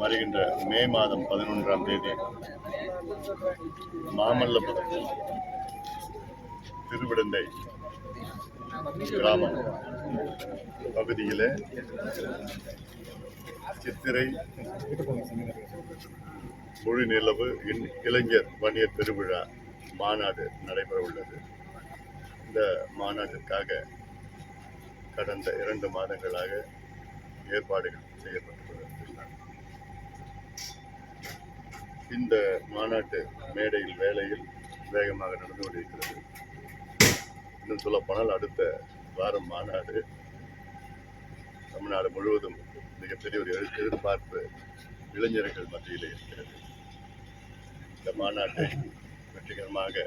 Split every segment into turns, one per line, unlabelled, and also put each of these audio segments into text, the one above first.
வருகின்ற மே மாதம் 11ஆம் தேதி மாமல்லபுரத்தில் திருவிடந்தை கிராமம் பகுதியிலே சித்திரை மொழி நிலவு இளைஞர் வணிகர் திருவிழா மாநாடு நடைபெற உள்ளது. இந்த மாநாட்டிற்காக கடந்த 2 மாதங்களாக ஏற்பாடுகள் செய்யப்பட்டுள்ளன. இந்த மாநாட்டு மேடையில் வேலையில் வேகமாக நடந்து கொண்டிருக்கிறது. இன்னும் சொல்லப்போனால் அடுத்த வாரம் மாநாடு தமிழ்நாடு முழுவதும் மிகப்பெரிய ஒரு எதிர்பார்ப்பு இளைஞர்கள் மத்தியிலே இருக்கிறது. இந்த மாநாட்டை வெற்றிகரமாக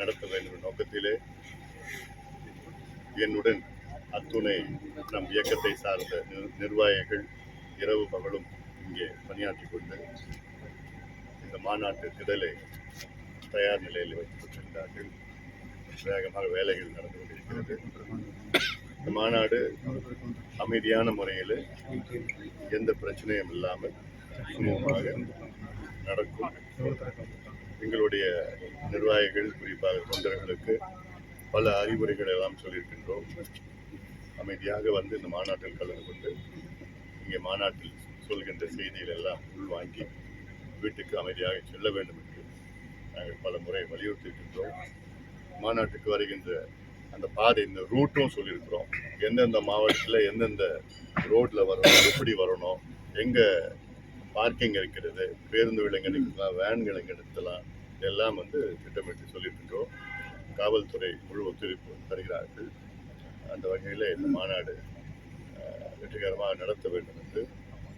நடத்த வேண்டும் நோக்கத்திலே என்னுடன் அத்துணை நம் இயக்கத்தை சார்ந்த நிர்வாகிகள் இரவு பகலும் இங்கே பணியாற்றிக் கொண்டு இந்த மாநாட்டு திடலை தயார் நிலையில் வைக்கப்பட்டிருந்தார்கள். வேகமாக வேலைகள் நடந்து கொண்டிருக்கிறது. இந்த மாநாடு அமைதியான முறையில் எந்த பிரச்சனையும் இல்லாமல் சுமூகமாக நடக்கும். எங்களுடைய நிர்வாகிகள் குறிப்பாக தொண்டர்களுக்கு பல அறிவுரைகள் எல்லாம் சொல்லியிருக்கின்றோம். அமைதியாக வந்து இந்த மாநாட்டில் கலந்து கொண்டு இங்கே மாநாட்டில் சொல்கின்ற செய்திகள் எல்லாம் உள்வாங்கி வீட்டுக்கு அமைதியாக செல்ல வேண்டும் என்று நாங்கள் பல முறை வலியுறுத்தியிருக்கின்றோம். மாநாட்டுக்கு வருகின்ற அந்த பாதை, இந்த ரூட்டும் சொல்லியிருக்கிறோம். எந்தெந்த மாவட்டத்தில் எந்தெந்த ரோட்டில் வரணும், எப்படி வரணும், எங்கே பார்க்கிங் இருக்கிறது, பேருந்துகள் எங்கே நிறுத்தலாம், வேன்கள் எங்கே நிறுத்தலாம், இதெல்லாம் வந்து திட்டமிட்டு சொல்லியிருக்கின்றோம். காவல்துறை முழு ஒத்துழைப்பு தருகிறார்கள். அந்த வகையில் இந்த மாநாடு வெற்றிகரமாக நடத்த வேண்டும் என்று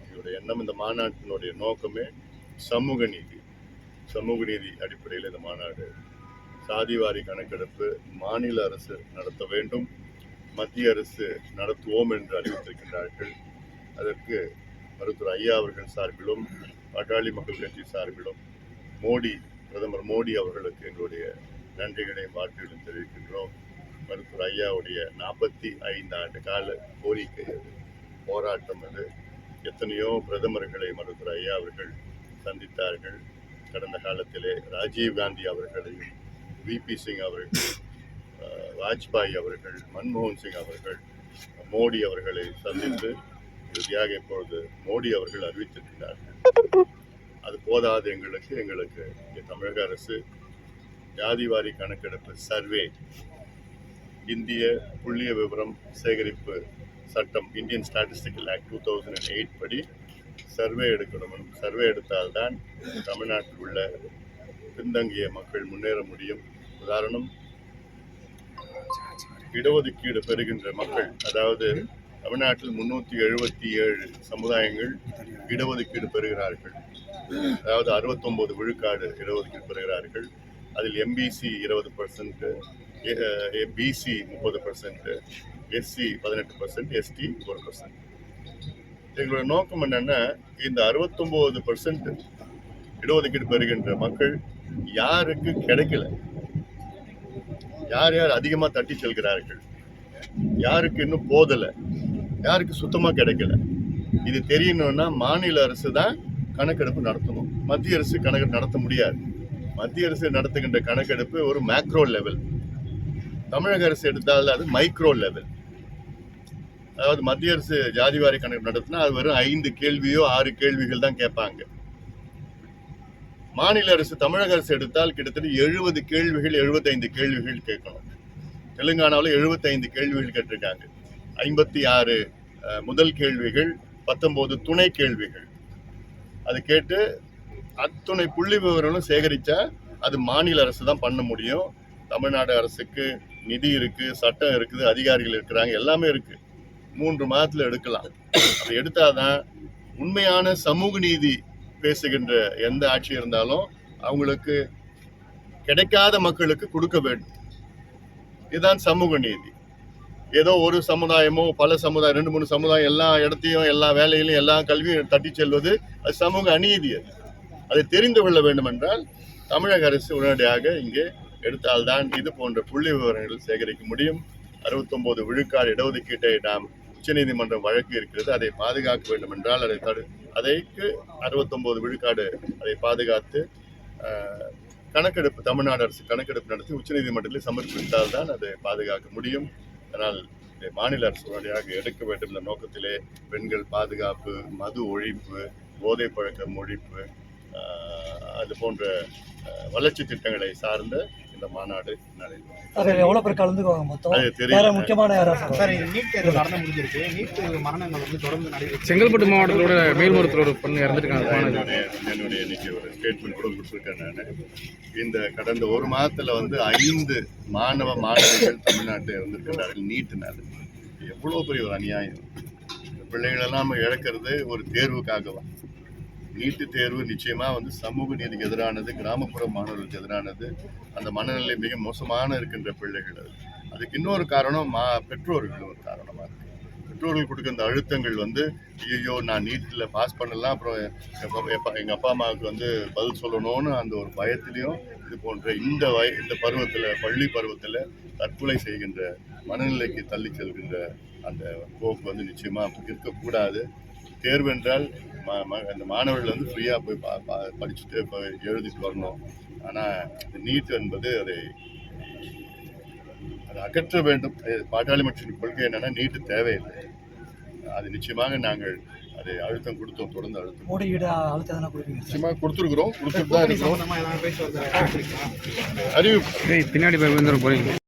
என்னுடைய எண்ணம். இந்த மாநாட்டினுடைய நோக்கமே சமூக நீதி அடிப்படையில் இந்த மாநாடு. சாதிவாரி கணக்கெடுப்பு மாநில அரசு நடத்த வேண்டும், மத்திய அரசு நடத்துவோம் என்று அறிவித்திருக்கின்றார்கள். அதற்கு மருத்துவர் ஐயா அவர்கள் சார்பிலும் பாட்டாளி மக்கள் கட்சி சார்பிலும் பிரதமர் மோடி அவர்களுக்கு எங்களுடைய நன்றிகளையும் வாழ்த்துக்களையும் தெரிவிக்கின்றோம். மருத்துவர் ஐயாவுடைய 45 ஆண்டு கால கோரிக்கை அது, போராட்டம் அது. எத்தனையோ பிரதமர்களை மருத்துவர் ஐயா அவர்கள் சந்தித்தார்கள். கடந்த காலத்திலே ராஜீவ் காந்தி அவர்களையும், விபி சிங் அவர்கள், வாஜ்பாய் அவர்கள், மன்மோகன் சிங் அவர்கள், மோடி அவர்களை சந்தித்து இறுதியாக இப்பொழுது மோடி அவர்கள் அறிவித்திருக்கிறார்கள். அது போதாது எங்களுக்கு தமிழக அரசு ஜாதிவாரி கணக்கெடுப்பு சர்வே, இந்திய புள்ளிய விவரம் சேகரிப்பு சட்டம், இந்தியன் ஸ்டாட்டிஸ்டிக்கல் ஆக்ட் 2008 படி சர்வே எடுக்கணும். சர்வே எடுத்தால்தான் தமிழ்நாட்டில் உள்ள பின்தங்கிய மக்கள் முன்னேற முடியும். உதாரணம், இடஒதுக்கீடு பெறுகின்ற மக்கள், அதாவது தமிழ்நாட்டில் 377 சமுதாயங்கள் இடஒதுக்கீடு பெறுகிறார்கள். அதாவது 69 விழுக்காடு இடஒதுக்கீடு பெறுகிறார்கள். அதில் எம்பிசி 20%, பிசி 30%, எஸ்சி 18%, எஸ்டி 1%. எங்களுடைய நோக்கம் என்னன்னா, இந்த 69% இடஒதுக்கீடு பெறுகின்ற மக்கள் யாருக்கு கிடைக்கல, யார் அதிகமாக தட்டி செல்கிறார்கள், யாருக்கு இன்னும் போதலை, யாருக்கு சுத்தமாக கிடைக்கல, இது தெரியணும்னா மாநில அரசு தான் கணக்கெடுப்பு நடத்தணும். மத்திய அரசு கணக்கெடுப்பு நடத்த முடியாது. மத்திய அரசு நடத்துகின்ற கணக்கெடுப்பு ஒரு மேக்ரோ லெவல். தமிழக அரசு எடுத்தால் அது மைக்ரோ லெவல். அதாவது மத்திய அரசு ஜாதிவாரி கணக்கு நடத்தினா அது வெறும் 5 கேள்வியோ 6 கேள்விகள் தான் கேட்பாங்க. மாநில அரசு, தமிழக அரசு எடுத்தால் கிட்டத்தட்ட 70 கேள்விகள், 75 கேள்விகள் கேட்கணும். தெலுங்கானாவில் 75 கேள்விகள் கேட்டிருக்காங்க. 56 முதல் கேள்விகள், 19 துணை கேள்விகள். அது கேட்டு அத்துணை புள்ளி விவரங்களும் சேகரித்தா அது மாநில அரசு தான் பண்ண முடியும். தமிழ்நாடு அரசுக்கு நிதி இருக்குது, சட்டம் இருக்குது, அதிகாரிகள் இருக்கிறாங்க, எல்லாமே இருக்குது. 3 மாதத்தில் எடுக்கலாம். அதை எடுத்தாதான் உண்மையான சமூக நீதி பேசுகின்ற எந்த ஆட்சி இருந்தாலும் அவங்களுக்கு கிடைக்காத மக்களுக்கு கொடுக்க வேண்டும். இதுதான் சமூக நீதி. ஏதோ ஒரு சமுதாயமோ பல சமுதாயம், 2-3 சமுதாயம் எல்லா இடத்தையும், எல்லா வேலையிலும், எல்லா கல்வியும் தட்டி செல்வது அது சமூக அநீதி. அதை தெரிந்து கொள்ள வேண்டும் என்றால் தமிழக அரசு உடனடியாக இங்கே எடுத்தால்தான் இது போன்ற புள்ளி விவரங்கள் சேகரிக்க முடியும். 69 விழுக்காடு இடஒதுக்கீட்டை நாம் உச்சநீதிமன்றம் வழக்கு இருக்கிறது. அதை பாதுகாக்க வேண்டும் என்றால், அதை அதைக்கு 69 விழுக்காடு அதை பாதுகாத்து கணக்கெடுப்பு தமிழ்நாடு அரசு கணக்கெடுப்பு நடத்தி உச்சநீதிமன்றத்தில் சமர்ப்பித்தால் தான் அதை பாதுகாக்க முடியும். அதனால் மாநில அரசு வழியாக எடுக்க வேண்டும் என்ற நோக்கத்திலே பெண்கள் பாதுகாப்பு, மது ஒழிப்பு, போதை பழக்கம் ஒழிப்பு, அது போன்ற வளர்ச்சி திட்டங்களை சார்ந்த இந்த மாநாடு நடைபெறும்.
எவ்வளவு பேர் கலந்துக்குவாங்க மொத்தம்?
அது தெரியும்.
முக்கியமான
சார், நீட் தேர்வு நடந்து முடிஞ்சிருக்கு. நீட் தேர்வு மரணங்கள் வந்து தொடர்ந்து நடைபெறும்.
செங்கல்பட்டு மாவட்டத்தோட மேல்மருத்துவர் ஒரு பொண்ணு இறந்துருக்காங்க.
என்னுடைய இன்னைக்கு ஒரு ஸ்டேட்மெண்ட் கூட கொடுத்துருக்கேன். நான் இந்த கடந்த ஒரு மாதத்துல வந்து 5 மாணவிகள் தமிழ்நாட்டில் இருந்திருக்கிறார்கள் நீட்டுனால. எவ்வளோ பெரிய ஒரு அநியாயம். பிள்ளைகளெல்லாம் நம்ம இழக்கிறது ஒரு தேர்வுக்காகவா? நீட்டு தேர்வு நிச்சயமா வந்து சமூக நீதிக்கு எதிரானது, கிராமப்புற மாணவர்களுக்கு எதிரானது. அந்த மனநிலை மிக மோசமான இருக்கின்ற பிள்ளைகள். அதுக்கு இன்னொரு காரணம் பெற்றோர்கள் ஒரு காரணமா இருக்கு. பெற்றோர்கள் கொடுக்க அந்த அழுத்தங்கள் வந்து ஐயோ நான் நீட்டில் பாஸ் பண்ணலாம், அப்புறம் எங்கள் அப்பா அம்மாவுக்கு வந்து பதில் சொல்லணும்னு அந்த ஒரு பயத்திலையும் இது போன்ற இந்த பருவத்தில், பள்ளி பருவத்தில் தற்கொலை செய்கின்ற மனநிலைக்கு தள்ளி செல்கின்ற அந்த போக்கு வந்து நிச்சயமாக இருக்கக்கூடாது. தேர்வு என்றால் அந்த மாணவர்கள் வந்து ஃப்ரீயாக போய் படிச்சுட்டு எழுதிட்டு வரணும். ஆனால் நீட் என்பது அதை அகற்ற வேண்டும். பாட்டாளி மக்களின் கொள்கை என்னன்னா நீட்டு தேவையில்லை. அது நிச்சயமாக நாங்கள் அதை அழுத்தம் கொடுத்தோம், தொடர்ந்து அழுத்தம் நிச்சயமாக கொடுத்துருக்குறோம், கொடுத்துட்டு தான் இருக்கிறோம்.
பின்னாடி போய் போறீங்க.